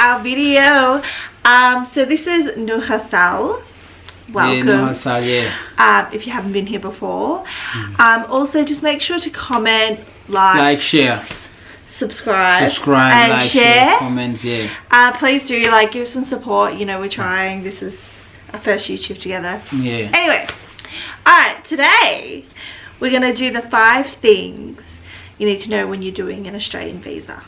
our video. So this is NuhaSal. Welcome. Yeah, NuhaSal, yeah. If you haven't been here before. Also, just make sure to comment, like, share, subscribe, and like, share. Comments, yeah. Please do give some support. You know, we're trying. This is our first YouTube together. Yeah. Anyway, alright, today we're gonna do the 5 things you need to know when you're doing an Australian visa.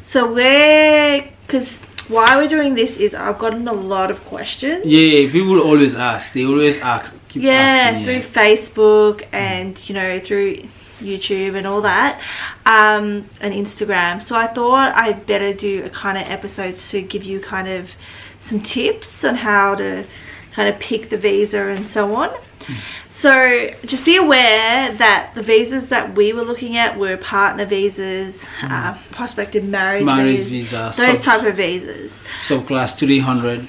So why we're doing this is I've gotten a lot of questions. Yeah, people always ask. They always ask. Keep asking, through Facebook and through YouTube and all that, and Instagram. So I thought I'd better do a kind of episodes to give you kind of some tips on how to kind of pick the visa and so on. So just be aware that the visas that we were looking at were partner visas, prospective marriage visas, those type of visas. So class 300.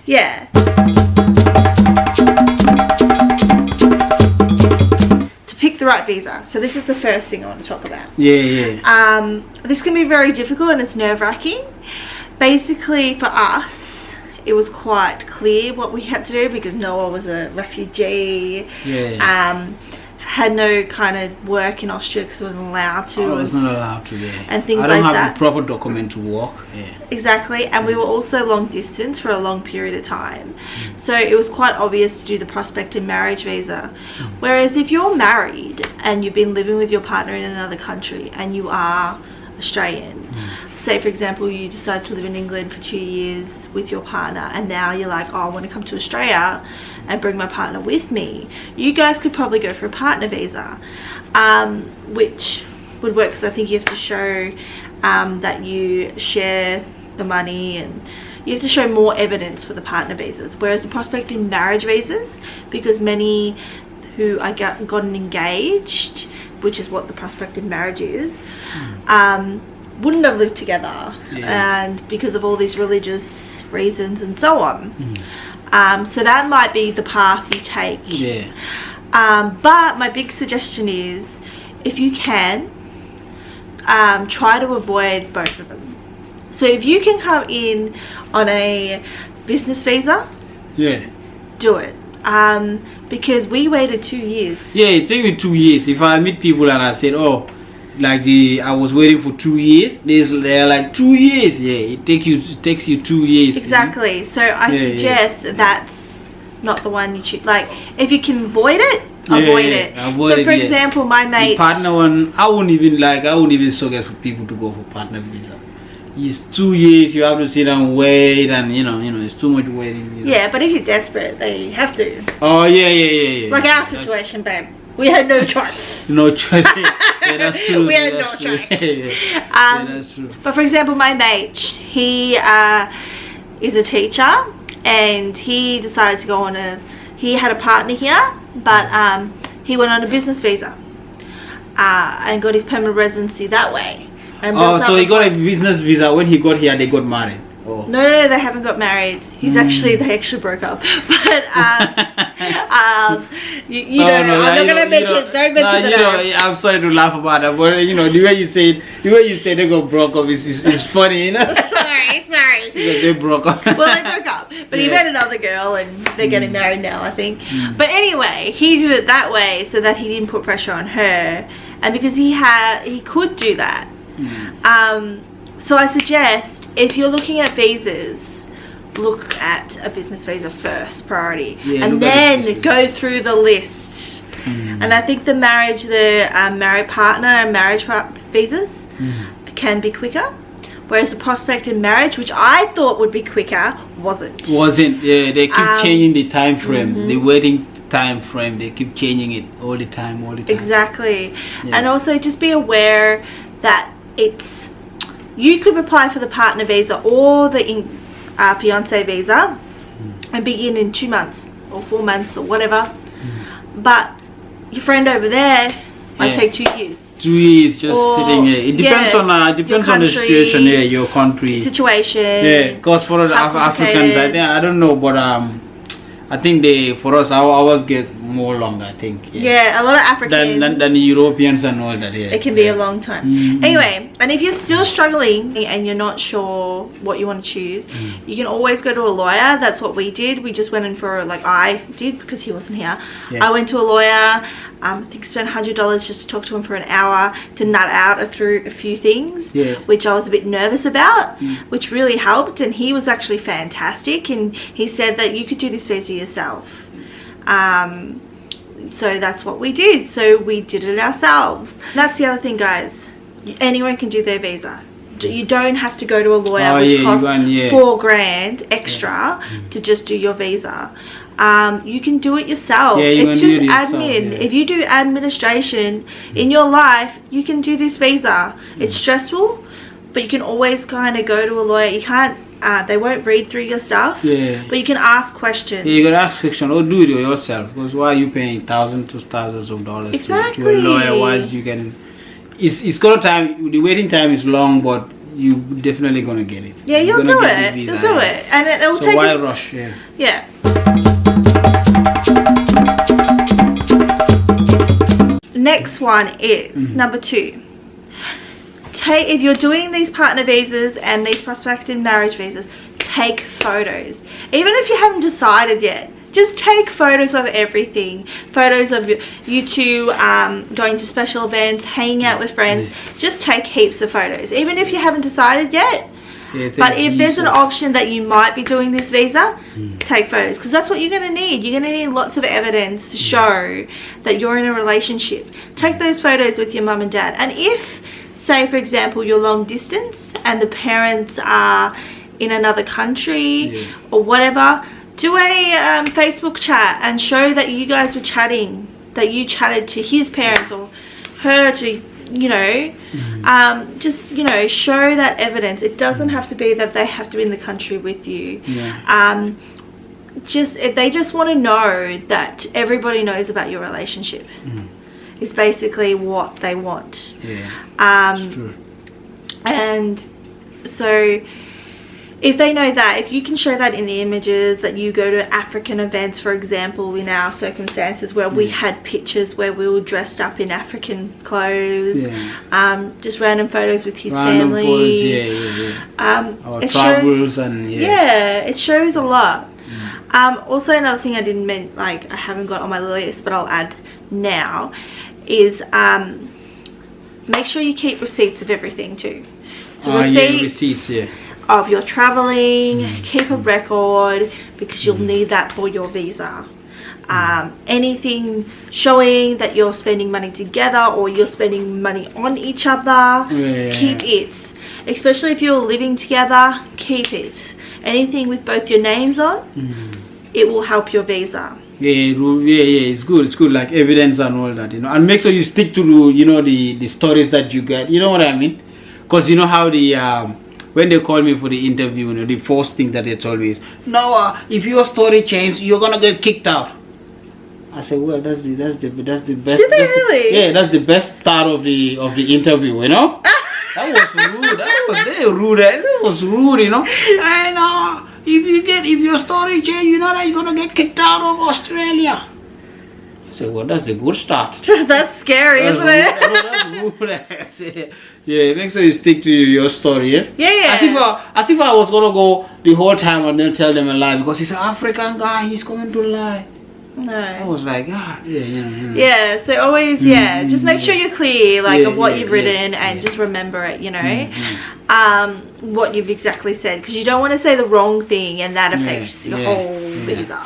Yeah. To pick the right visa. So this is the first thing I want to talk about. Yeah. This can be very difficult and it's nerve-wracking. Basically for us, it was quite clear what we had to do because Noah was a refugee. Had no kind of work in Austria because he wasn't allowed to. I was not allowed to, and things like that. I don't have the proper document to work. Exactly, and we were also long distance for a long period of time. So it was quite obvious to do the prospective marriage visa. Whereas if you're married and you've been living with your partner in another country and you are Australian, say for example you decide to live in England for 2 years with your partner and now you're like, oh, I want to come to Australia and bring my partner with me, you guys could probably go for a partner visa, which would work because I think you have to show that you share the money and you have to show more evidence for the partner visas. Whereas the prospective marriage visas, because many who are gotten engaged, which is what the prospective marriage is, wouldn't have lived together, and because of all these religious reasons and so on. So that might be the path you take. But my big suggestion is, if you can, try to avoid both of them. So if you can come in on a business visa, do it. Because we waited 2 years. It took me 2 years. If I meet people and I said, oh, I was waiting for 2 years, they're like 2 years. It takes you 2 years. Exactly. So I suggest that's not the one you choose. If you can avoid it, avoid it. So for example, my mate, the partner one, I wouldn't even suggest for people to go for partner visa. It's 2 years, you have to sit and wait, and it's too much waiting. But if you're desperate, they have to. Oh yeah. Like our situation, babe. We had no choice. No choice. That's true. We had no choice. That's true. But for example, my mate, he is a teacher, and he decided to go on he had a partner here, but he went on a business visa and got his permanent residency that way. So he got a business visa. When he got here, they got married. Oh. No, they haven't got married. They actually broke up. But I'm not gonna mention. Don't mention that. I'm sorry to laugh about that, but the way you say they got broke up is funny, Sorry. Because they broke up. Well, they broke up, but he met another girl, and they're getting married now, I think. But anyway, he did it that way so that he didn't put pressure on her, and because he could do that. So I suggest, if you're looking at visas, look at a business visa first, priority, and then go through the list. And I think the marriage partner and marriage visas can be quicker, whereas the prospective marriage, which I thought would be quicker, wasn't. They keep changing the time frame, the waiting time frame. They keep changing it all the time. Exactly. And also just be aware that you could apply for the partner visa or the fiance visa and begin in 2 months or 4 months or whatever, but your friend over there might take 2 years. 2 years just sitting here. It depends on the situation, your country situation. Because for the Africans, I don't know, but I think for us, ours get more long, I think. Yeah, a lot of Africans. Than the Europeans and all that. Yeah. It can be a long time. Anyway, and if you're still struggling and you're not sure what you want to choose, you can always go to a lawyer. That's what we did. We just went in for, like I did because he wasn't here. Yeah. I went to a lawyer. I think spent $100 just to talk to him for an hour to nut out through a few things, which I was a bit nervous about, which really helped. And he was actually fantastic, and he said that you could do this visa yourself. So that's what we did. So we did it ourselves. That's the other thing, guys. Anyone can do their visa. You don't have to go to a lawyer, which costs $4,000 extra to just do your visa. You can do it yourself. It's just admin. If you do administration in your life, you can do this visa. It's stressful, but you can always kind of go to a lawyer. You can't, they won't read through your stuff, but you can ask questions. You can ask questions or do it yourself, because why are you paying thousands to thousands of dollars to a lawyer whilst you can, it's gonna time, the waiting time is long, but you definitely gonna get it. Yeah, you'll do it. You'll do it. And it will take why rush? Yeah. Next one is number 2. If you're doing these partner visas and these prospective marriage visas, take photos. Even if you haven't decided yet, just take photos of everything. Photos of you two going to special events, hanging out with friends. Just take heaps of photos, even if you haven't decided yet. But if there's an option that you might be doing this visa, take photos, because that's what you're going to need. You're going to need lots of evidence to show that you're in a relationship. Take those photos with your mum and dad. And if, say for example, you're long distance and the parents are in another country or whatever, do a Facebook chat and show that you guys were chatting, that you chatted to his parents or her to, you know, just, you know, show that evidence. It doesn't have to be that they have to be in the country with you. Just if they just want to know that everybody knows about your relationship is basically what they want. It's true. And so if they know that, if you can show that in the images, that you go to African events, for example, in our circumstances where we had pictures where we were dressed up in African clothes, just random photos with his family. Our travels and it shows a lot. Also, another thing I didn't mention, like I haven't got on my list, but I'll add now, is make sure you keep receipts of everything too. So receipts of your traveling, keep a record, because you'll need that for your visa. Anything showing that you're spending money together or you're spending money on each other, keep it. Especially if you're living together, keep it. Anything with both your names on, it will help your visa. It's good. It's good, like evidence and all that, you know. And make sure you stick to, you know, the stories that you get. You know what I mean? Because you know how the when they called me for the interview, you know, the first thing that they told me is, Noah, if your story changes, you're gonna get kicked out. I said, well, that's the best. Did they really? That's the best start of the interview, you know. That was rude. That was very rude. That was rude, you know. I know. If your story changes, you know that you're gonna get kicked out of Australia. I said, well, that's the good start. That's scary, isn't it? That's rude. Yeah, make sure you stick to your story. Yeah. As if I was gonna go the whole time and then tell them a lie, because he's an African guy. He's coming to lie. No. I was like, Yeah, so always, just make sure you're clear, like, of what you've written, and just remember it, you know, what you've exactly said, because you don't want to say the wrong thing and that affects your whole visa.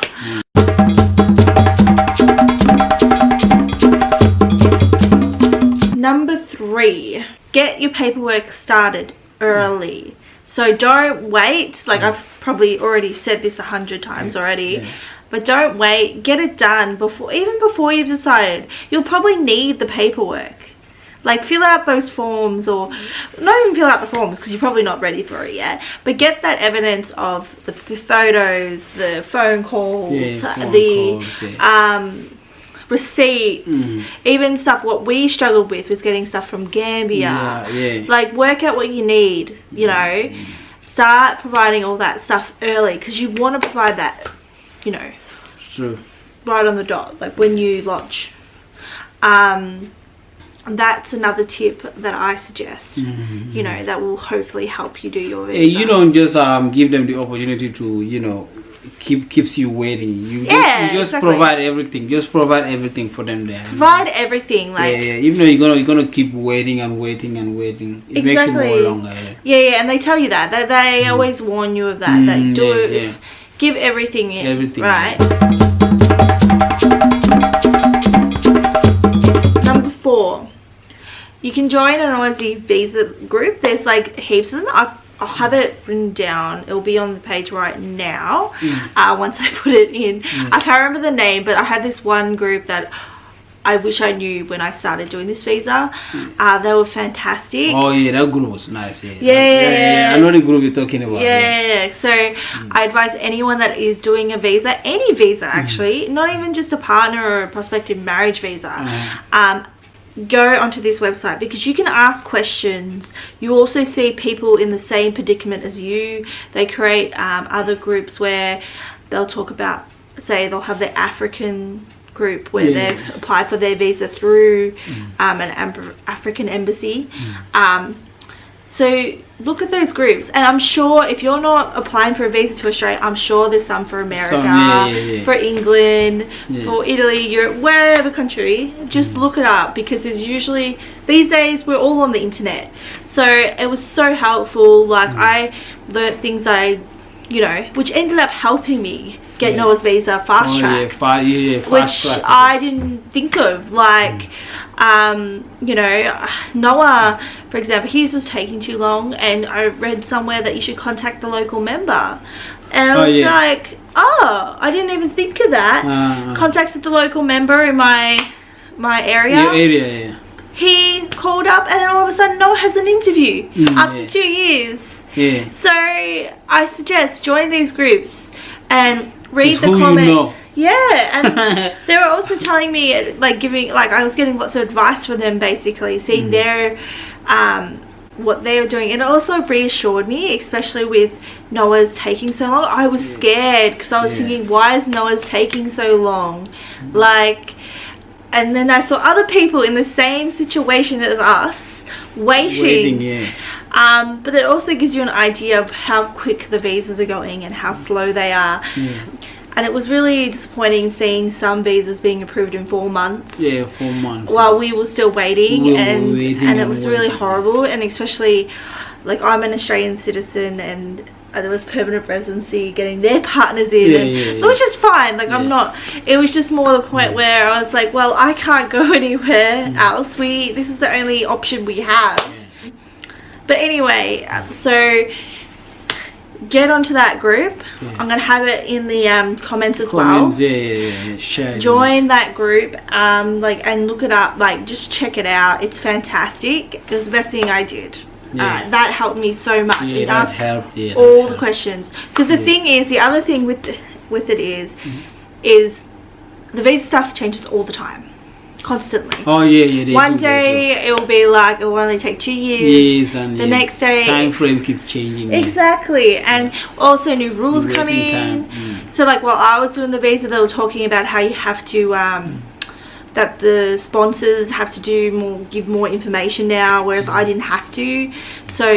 Number 3, get your paperwork started early. So don't wait, like I've probably already said this 100 times already. But don't wait, get it done before you've decided. You'll probably need the paperwork. Like, fill out those forms, or not even fill out the forms because you're probably not ready for it yet. But get that evidence of the photos, the phone calls, receipts, even stuff. What we struggled with was getting stuff from Gambia. Like, work out what you need, you know. Start providing all that stuff early, because you want to provide that, you know. True. right on the dot, like when you lodge. That's another tip that I suggest. You know, that will hopefully help you do your visa. You don't just give them the opportunity to, you know, keeps you waiting. You just exactly. provide everything. Just provide everything for them there. Provide everything, like even though you're gonna keep waiting and waiting and waiting, it makes it more longer. And they tell you that they always warn you of that. They do give everything in, right? Number 4, you can join an OSD Visa group. There's like heaps of them. I'll have it written down. It'll be on the page right now. Once I put it in. I can't remember the name, but I had this one group that I wish I knew when I started doing this visa. They were fantastic. Oh yeah, that group was nice. Yeah. I know the group you're talking about. So I advise anyone that is doing a visa, any visa actually, not even just a partner or a prospective marriage visa, go onto this website, because you can ask questions. You also see people in the same predicament as you. They create other groups where they'll talk about, say they'll have the African group where they've applied for their visa through an African embassy. So look at those groups, and I'm sure if you're not applying for a visa to Australia, I'm sure there's some for America, for England, for Italy, Europe, wherever country. Just look it up, because there's usually, these days we're all on the internet, so it was so helpful. Like I learnt things which ended up helping me get Noah's visa fast tracked, which I didn't think of. Like Noah, for example, his was taking too long, and I read somewhere that you should contact the local member, and I was like, I didn't even think of that. Contacted the local member in my area. He called up, and then all of a sudden Noah has an interview after 2 years. So I suggest join these groups and read the comments. And they were also telling me, like I was getting lots of advice from them, basically seeing their what they were doing, and it also reassured me, especially with Noah's taking so long. I was scared, because I was thinking, why is Noah's taking so long? And then I saw other people in the same situation as us waiting. But it also gives you an idea of how quick the visas are going and how slow they are. And it was really disappointing seeing some visas being approved in 4 months. 4 months. While we were still waiting, and it was really horrible. And especially, like, I'm an Australian citizen, and there was permanent residency getting their partners in, which is fine. Like I'm not. It was just more the point where I was like, well, I can't go anywhere else. This is the only option we have. But anyway, so get onto that group. I'm gonna have it in the comments as well. Share. Join that group, and look it up. Like, just check it out. It's fantastic. It was the best thing I did. That helped me so much. It asked all the questions. Because the thing is, the other thing with it is the visa stuff changes all the time. Constantly. One day it will be like, it will only take 2 years. And the next day time frame keep changing. Exactly. And also new rules come in. So like while I was doing the visa, they were talking about how you have to that the sponsors have to give more information now, whereas I didn't have to. So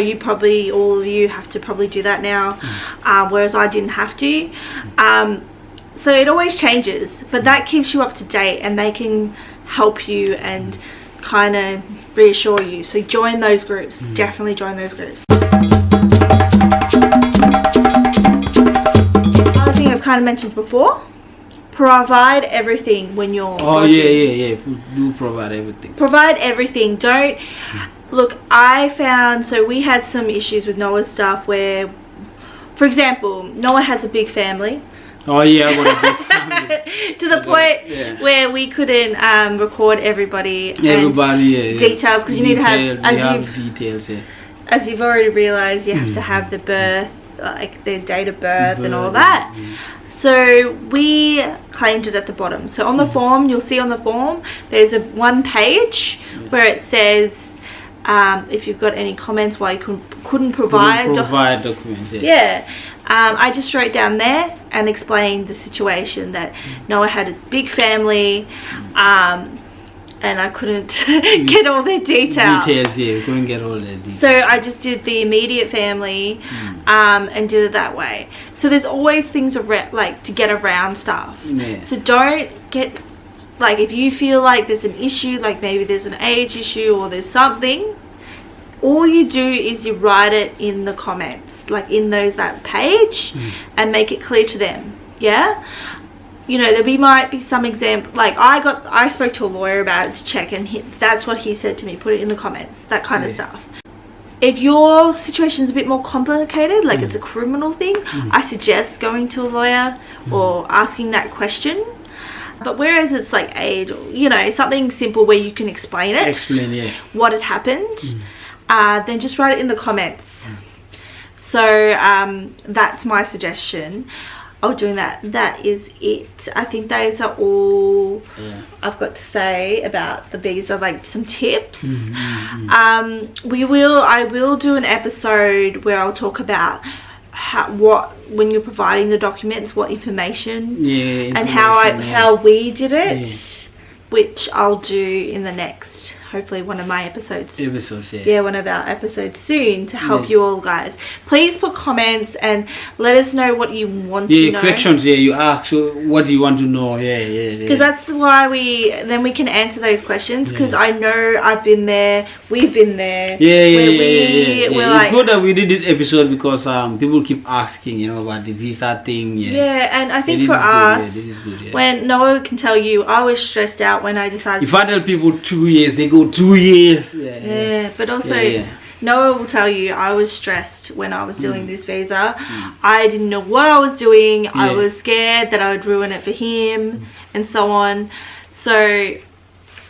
all of you have to probably do that now, whereas I didn't have to. So it always changes, but that keeps you up to date, and they can help you and kind of reassure you. So join those groups. Definitely join those groups. Another thing I've kind of mentioned before, provide everything when you're do provide everything. Provide everything. Don't look, I found, so we had some issues with Noah's stuff where, for example, Noah has a big family. I got a big family. To the point where we couldn't record everybody details, because you need to have details. As you've already realized, you have to have the birth, like their date of birth and all that. So we claimed it at the bottom. So on the form, you'll see on the form there's one page where it says if you've got any comments why you couldn't provide documents. Yeah. I just wrote down there and explained the situation that Noah had a big family, and I couldn't get all their details. Yeah, couldn't get all the details. So I just did the immediate family, and did it that way. So there's always things like to get around stuff. Yeah. So don't get, like, if you feel like there's an issue, like maybe there's an age issue or there's something, all you do is you write it in the comments, like in that page, and make it clear to them. Yeah. You know, might be some example, like I spoke to a lawyer about it to check, and that's what he said to me, put it in the comments, that kind of stuff. If your situation is a bit more complicated, like it's a criminal thing, I suggest going to a lawyer or asking that question. But whereas it's like age, you know, something simple where you can explain what had happened, then just write it in the comments. So that's my suggestion of doing that. That is it. I think those are all I've got to say about the visa, like some tips. I will do an episode where I'll talk about when you're providing the documents, what information, and how we did it, which I'll do in the next, hopefully one of my episodes, one of our episodes soon, to help you all guys. Please put comments and let us know what you want to know. Questions, you ask what do you want to know, because that's why we can answer those questions, because I know I've been there, we've been there. It's good that we did this episode, because people keep asking, you know, about the visa thing. And I think for us, this is good, when Noah can tell you, I was stressed out when I decided. If I tell people 2 years, they go 2 years. But also Noah will tell you, I was stressed when I was doing this visa. I didn't know what I was doing. I was scared that I would ruin it for him, and so on. So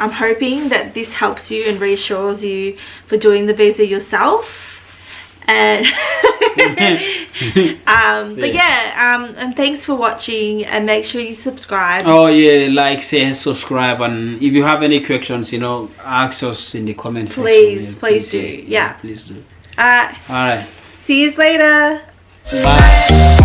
I'm hoping that this helps you and reassures you for doing the visa yourself. And and thanks for watching, and make sure you subscribe. Like, share, subscribe, and if you have any questions, you know, ask us in the comments section. Please do. Please do. All right. See you later. Bye.